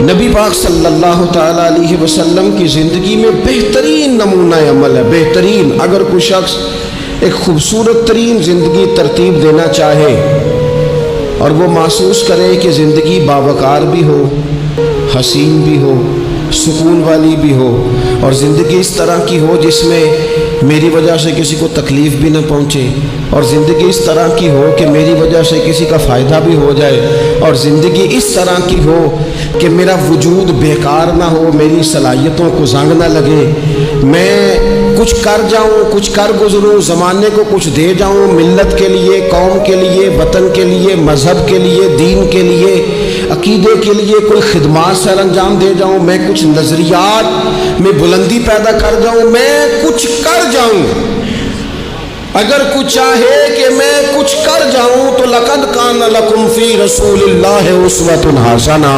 نبی پاک صلی اللہ تعالیٰ علیہ وسلم کی زندگی میں بہترین نمونہ عمل ہے، بہترین۔ اگر کوئی شخص ایک خوبصورت ترین زندگی ترتیب دینا چاہے اور وہ محسوس کرے کہ زندگی باوقار بھی ہو، حسین بھی ہو، سکون والی بھی ہو، اور زندگی اس طرح کی ہو جس میں میری وجہ سے کسی کو تکلیف بھی نہ پہنچے، اور زندگی اس طرح کی ہو کہ میری وجہ سے کسی کا فائدہ بھی ہو جائے، اور زندگی اس طرح کی ہو کہ میرا وجود بیکار نہ ہو، میری صلاحیتوں کو زنگ نہ لگے، میں کچھ کر جاؤں، کچھ کر گزروں، زمانے کو کچھ دے جاؤں، ملت کے لیے، قوم کے لیے، وطن کے لیے، مذہب کے لیے، دین کے لیے، عقیدے کے لیے کوئی خدمات سر انجام دے جاؤں، میں کچھ نظریات میں بلندی پیدا کر جاؤں، میں کچھ کر جاؤں۔ اگر کچھ چاہے کہ میں کچھ کر جاؤں تو لقد کان لکم فی رسول اللہ اسوۃ حسنہ۔